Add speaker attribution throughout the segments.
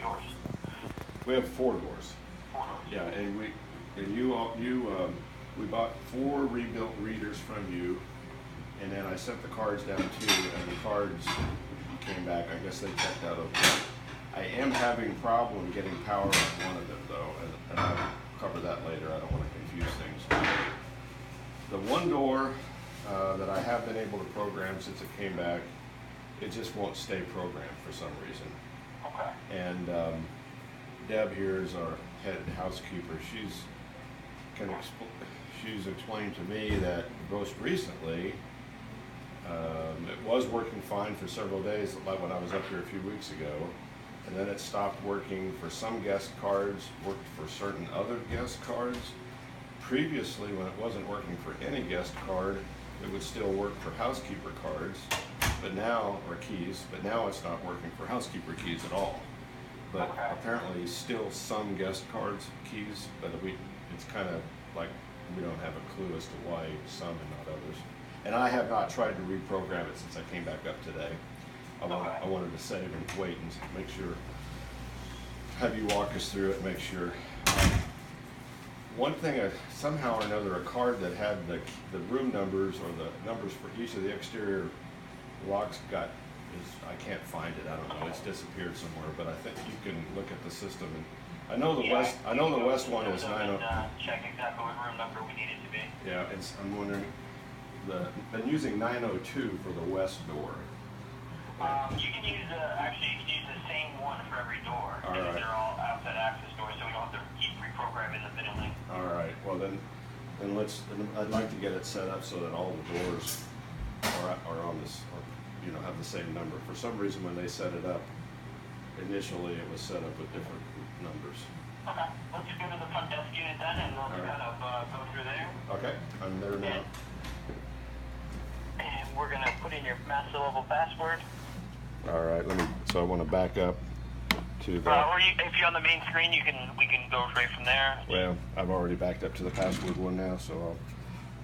Speaker 1: doors?
Speaker 2: We have 4 doors.
Speaker 1: 4 doors.
Speaker 2: Yeah, and we bought 4 rebuilt readers from you, and then I sent the cards down too, and the cards came back. I guess they checked out okay. I am having problem getting power on one of them though, and I'll cover that later. I don't want to confuse things. The one door that I have been able to program since it came back, it just won't stay programmed for some reason.
Speaker 1: Okay.
Speaker 2: And Deb here is our head housekeeper. She's explained to me that most recently it was working fine for several days, like when I was up here a few weeks ago, and then it stopped working for some guest cards, worked for certain other guest cards. Previously, when it wasn't working for any guest card, it would still work for housekeeper cards, but now, or keys, but now it's not working for housekeeper keys at all. But
Speaker 1: okay.
Speaker 2: Apparently still some guest cards, keys, but it's kind of like we don't have a clue as to why some and not others. And I have not tried to reprogram it since I came back up today. I wanted to save and wait and make sure, have you walk us through it, make sure. One thing, somehow or another, a card that had the room numbers or the numbers for each of the exterior locks I can't find it. I don't know. It's disappeared somewhere. But I think you can look at the system. And I know the west one is 90.
Speaker 1: Check exactly what room number we need it to be.
Speaker 2: Yeah, I'm wondering. Been using 902 for the west door.
Speaker 1: You can use the same one for every door.
Speaker 2: All right.
Speaker 1: They're all outside access doors, so we don't have to keep reprogramming the middle.
Speaker 2: All right. Well then I'd like to get it set up so that all the doors are on this, or, have the same number. For some reason, when they set it up, initially it was set up with different numbers.
Speaker 1: Okay. Let's just go to the front desk unit then, and we'll kind of go through there.
Speaker 2: Okay. I'm there now.
Speaker 1: And we're gonna put in your master level password.
Speaker 2: All right. So I want to back up to the.
Speaker 1: Or if you're on the main screen, we can go right from there.
Speaker 2: Well, I've already backed up to the password one now, so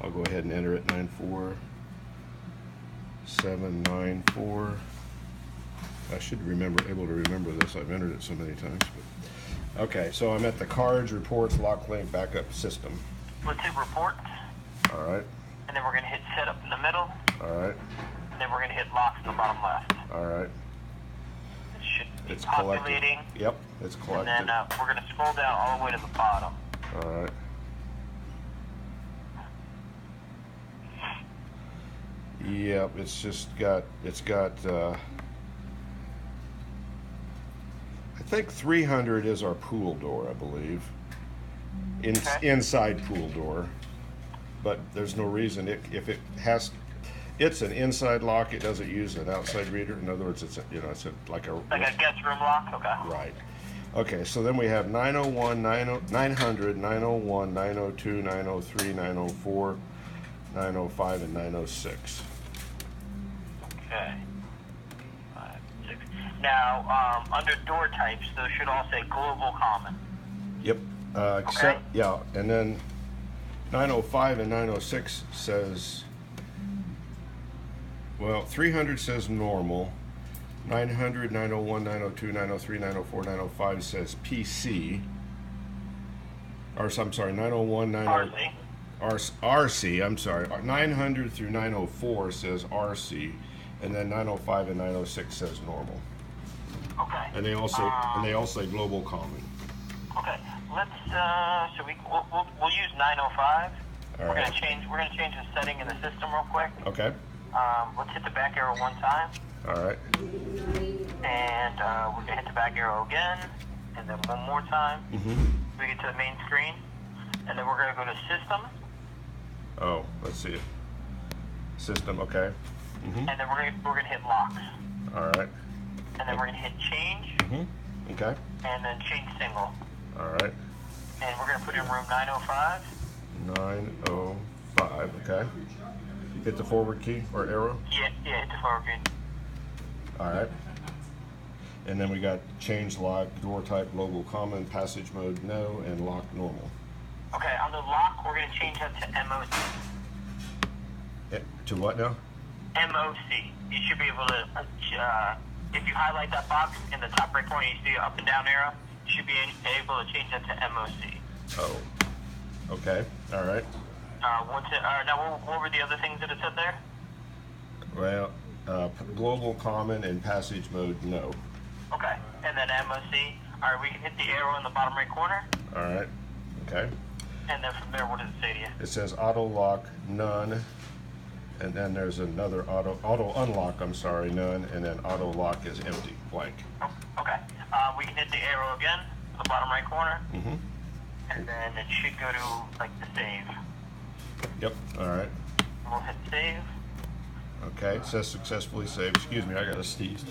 Speaker 2: I'll go ahead and enter it. 94794. I should able to remember this. I've entered it so many times. But. Okay, so I'm at the cards, reports, lock link, backup system.
Speaker 1: Let's hit reports.
Speaker 2: All right.
Speaker 1: And then we're going to hit setup in the middle.
Speaker 2: All right.
Speaker 1: And then we're going to hit locks in the bottom left.
Speaker 2: All right.
Speaker 1: It should be
Speaker 2: it's
Speaker 1: populating.
Speaker 2: Collected. Yep, it's collected.
Speaker 1: And then we're going to scroll down all the way to the bottom.
Speaker 2: All right. Yep, it's got I think 300 is our pool door, I believe. Inside pool door. But there's no reason it's an inside lock. It doesn't use an outside reader. In other words, it's like a
Speaker 1: guest room lock. Okay.
Speaker 2: Right. Okay. So then we have 901, 900, 901, 902, 903, 904, 905, and 906.
Speaker 1: Okay. 5, 6. Now, under door types, those should all say global common.
Speaker 2: Yep. Except yeah, and then 905 and 906 says, well, 300 says normal, 900, 901, 902, 903, 904, 905 says PC, or I'm sorry, 901, 902, RC, I'm sorry, 900 through 904 says RC, and then 905 and 906 says normal.
Speaker 1: Okay.
Speaker 2: And they all say global common.
Speaker 1: Okay. Let's we'll use 905.
Speaker 2: All
Speaker 1: we're
Speaker 2: right.
Speaker 1: gonna change the setting in the system real quick.
Speaker 2: Okay.
Speaker 1: Let's hit the back arrow one time.
Speaker 2: All right.
Speaker 1: And we're gonna hit the back arrow again, and then one more time. We get to the main screen, and then we're gonna go to system.
Speaker 2: Oh, let's see it. System. Okay.
Speaker 1: And then we're gonna hit locks.
Speaker 2: All right.
Speaker 1: And then we're gonna hit change.
Speaker 2: Okay.
Speaker 1: And then change single.
Speaker 2: All right.
Speaker 1: And we're gonna put in room 905.
Speaker 2: 905. Okay. Hit the forward key or arrow.
Speaker 1: Yeah, hit the forward key.
Speaker 2: All right. And then we got change lock, door type, global common, passage mode no, and lock normal.
Speaker 1: Okay, on the lock, we're gonna change that to MOC.
Speaker 2: To what now?
Speaker 1: MOC. You should be able to if you highlight that box in the top right corner, you see an up and down arrow. You should be able to change that to MOC.
Speaker 2: Oh. Okay. All right.
Speaker 1: Now, what were the other things that it said there?
Speaker 2: Well, global, common, and passage mode, no.
Speaker 1: Okay. And then MOC. All right, we can hit the arrow in the bottom right corner.
Speaker 2: All right. Okay.
Speaker 1: And then from there, what does it say to you?
Speaker 2: It says auto lock, none. And then there's another auto unlock, I'm sorry, none. And then auto lock is empty, blank.
Speaker 1: Oh, okay. We can hit the arrow again, the bottom right corner.
Speaker 2: Mm-hmm.
Speaker 1: And then it should go to, like, the save.
Speaker 2: Yep. All right.
Speaker 1: We'll hit save.
Speaker 2: Okay. It says successfully saved. Excuse me, I got a sneeze.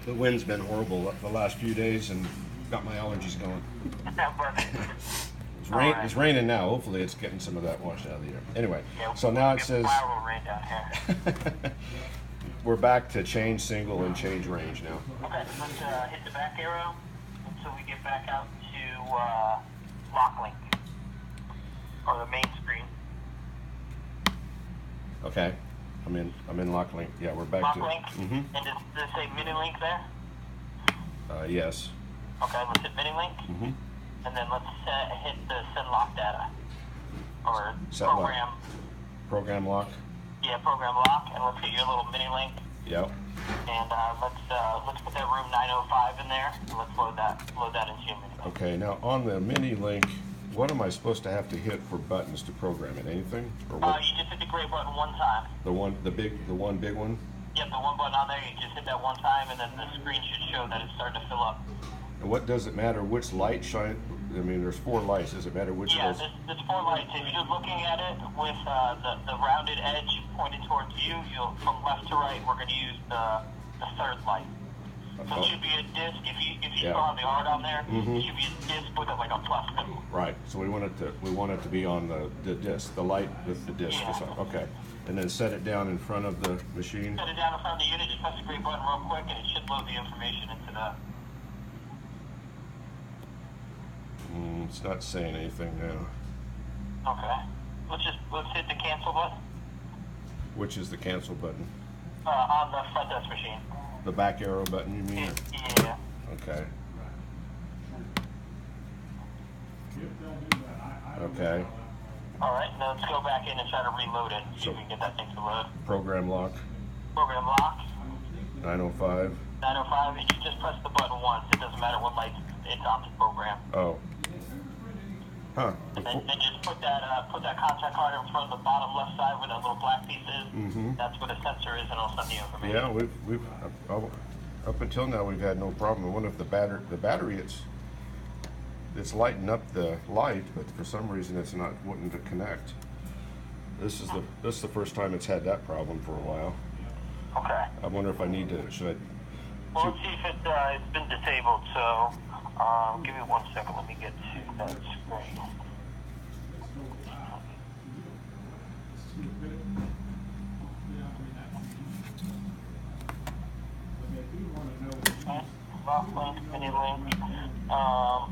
Speaker 2: The wind's been horrible the last few days and got my allergies going. It's raining now. Hopefully it's getting some of that washed out of the air. Anyway,
Speaker 1: yeah,
Speaker 2: so now it says
Speaker 1: rain down here.
Speaker 2: we're back to change single and change range now.
Speaker 1: Okay, let's hit the back arrow until we get back out to lock link, or the main screen.
Speaker 2: Okay, I'm in lock link. Yeah, we're back
Speaker 1: lock
Speaker 2: to
Speaker 1: link.
Speaker 2: Mm-hmm.
Speaker 1: And does it say mini link there?
Speaker 2: Yes.
Speaker 1: Okay, let's hit mini link.
Speaker 2: Mm-hmm.
Speaker 1: And then let's hit the send lock data, or
Speaker 2: Set
Speaker 1: program.
Speaker 2: Lock. Program lock.
Speaker 1: Yeah, program lock, and let's hit your little mini link.
Speaker 2: Yep.
Speaker 1: And let's put that room 905 in there, and let's load that into your mini link.
Speaker 2: Okay, now on the mini link, what am I supposed to have to hit for buttons to program it? Anything? Or what?
Speaker 1: You just hit the gray button one time.
Speaker 2: The one big one?
Speaker 1: Yep, the one button on there, you just hit that one time, and then the screen should show that it's starting to fill up.
Speaker 2: And what does it matter which light shine? I mean, there's 4 lights. Does it matter which
Speaker 1: yeah,
Speaker 2: of those?
Speaker 1: there's 4 lights. If you're looking at it with the rounded edge pointed towards you, from left to right, we're going to use the third light. So it should be a disc. If you still have the art on there,
Speaker 2: Mm-hmm.
Speaker 1: it should be a disc with like a plus symbol.
Speaker 2: Right. So we want it to be on the disc, the light with the disc.
Speaker 1: Yeah.
Speaker 2: Okay. And then set it down in front of the machine.
Speaker 1: Set it down in front of the unit. Just press the gray button real quick, and it should load the information into the.
Speaker 2: It's not saying anything now.
Speaker 1: Okay. Let's hit the cancel button.
Speaker 2: Which is the cancel button?
Speaker 1: On the front desk machine.
Speaker 2: The back arrow button, you mean?
Speaker 1: Yeah.
Speaker 2: Okay. Okay.
Speaker 1: All right. Now let's go back in and try to reload it. See if we can get that thing to load.
Speaker 2: Program lock.
Speaker 1: Program lock.
Speaker 2: 905.
Speaker 1: 905, and you just press the button once. It doesn't matter what light it's on the program.
Speaker 2: Oh. Huh.
Speaker 1: And then just put that contact card in front of the bottom left side where that little black piece is.
Speaker 2: Mm-hmm.
Speaker 1: That's where the sensor is, and it'll send the information.
Speaker 2: Yeah, we've up until now we've had no problem. I wonder if the battery it's lighting up the light, but for some reason it's not wanting to connect. This is the first time it's had that problem for a while.
Speaker 1: Okay.
Speaker 2: I wonder if I need to
Speaker 1: Well, let's see if it's been disabled. So, give me 1 second. Let me get to that screen. Lock link, mini link. All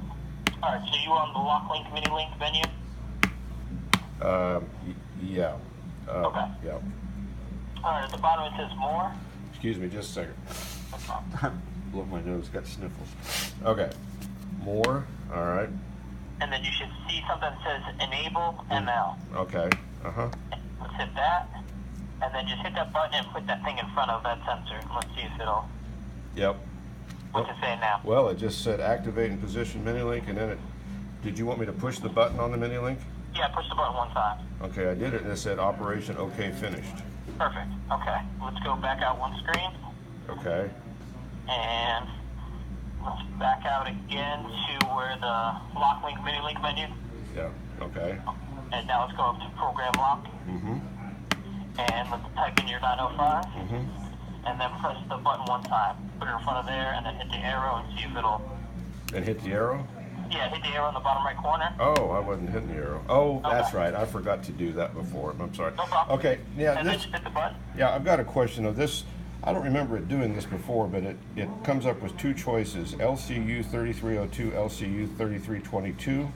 Speaker 1: right. So you on the lock link, mini link menu?
Speaker 2: Yeah.
Speaker 1: Okay.
Speaker 2: Yeah.
Speaker 1: All right. At the bottom it says more.
Speaker 2: Excuse me, just a second. Blow my nose, got sniffles. Okay. More. All right.
Speaker 1: And then you should see something that says enable ML.
Speaker 2: Okay.
Speaker 1: Let's hit that. And then just hit that button and put that thing in front of that sensor. Let's see if it'll.
Speaker 2: Yep.
Speaker 1: What's it saying now?
Speaker 2: Well, it just said activate and position mini link, and then it. Did you want me to push the button on the mini link?
Speaker 1: Yeah, push the button one time.
Speaker 2: Okay, I did it, and it said operation OK finished.
Speaker 1: Perfect. Okay. Let's go back out one screen.
Speaker 2: Okay.
Speaker 1: And let's back out again to where the lock link, mini link menu.
Speaker 2: Yeah. Okay.
Speaker 1: And now let's go up to program lock.
Speaker 2: Mm-hmm.
Speaker 1: And let's type in your 905.
Speaker 2: Mm-hmm.
Speaker 1: And then press the button one time. Put it in front of there, and then hit the arrow and see if it'll.
Speaker 2: And hit the arrow?
Speaker 1: Yeah, hit the arrow in the bottom right corner.
Speaker 2: Oh, I wasn't hitting the arrow. Oh,
Speaker 1: Okay.
Speaker 2: that's right. I forgot to do that before. I'm sorry.
Speaker 1: No problem.
Speaker 2: Okay. Yeah.
Speaker 1: And then just hit the button.
Speaker 2: Yeah, I've got a question of this. I don't remember it doing this before, but it comes up with 2 choices: LCU 3302, LCU 3322,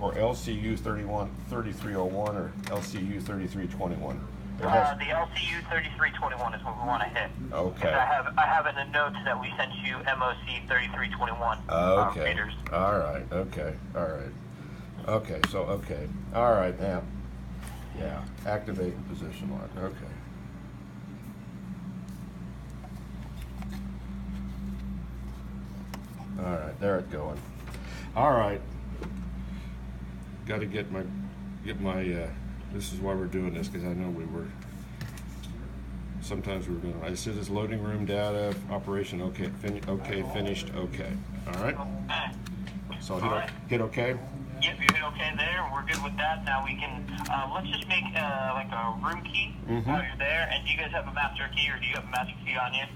Speaker 2: or LCU 3301, or LCU 3321.
Speaker 1: The LCU 3321 is what we want to hit.
Speaker 2: Okay.
Speaker 1: I have in the notes that we sent you MOC 3321.
Speaker 2: Okay.
Speaker 1: Readers.
Speaker 2: All right. Okay. All right. Okay. So okay. All right now. Yeah. Activate position lock. Okay. All right. There it's going. All right. Got to get my. This is why we're doing this, because I know sometimes we were going to. It says it's loading room data, operation, okay, okay, finished, okay. All right? So hit okay?
Speaker 1: Yep, you hit okay there. We're good with that. Now we can, let's just make like a room key while you're there. And do you guys have a master key, or do you have a master key on you?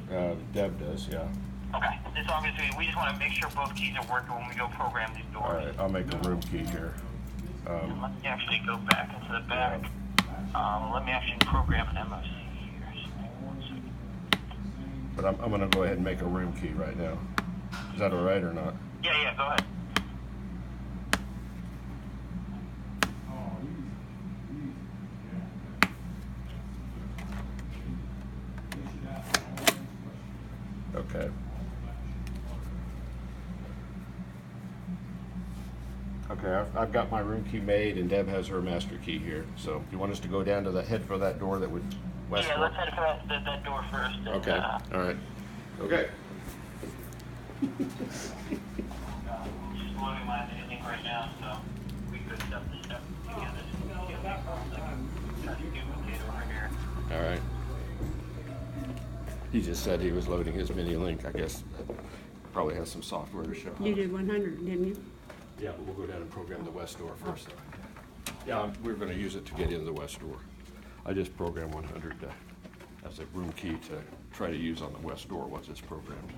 Speaker 2: Deb does, yeah.
Speaker 1: Okay, as long as we just want to make sure both keys are working when we go program these doors.
Speaker 2: All right, I'll make a room key here.
Speaker 1: And let me actually go back into the back. Let me actually program an MOC here. One second.
Speaker 2: But I'm going to go ahead and make a room key right now. Is that all right or not?
Speaker 1: Yeah, go ahead.
Speaker 2: Okay. Okay, I've got my room key made, and Deb has her master key here. So, do you want us to go down to the head for that door that would west?
Speaker 1: Yeah, let's head for that door first. And,
Speaker 2: okay. All right. Okay.
Speaker 1: Just loading my editing right now, so we could stuff this stuff together.
Speaker 2: All right. He just said he was loading his mini link. I guess probably has some software to show.
Speaker 3: You did 100, didn't you?
Speaker 2: Yeah, but we'll go down and program the west door first. Yeah, we're going to use it to get into the west door. I just programmed 100 as a room key to try to use on the west door once it's programmed.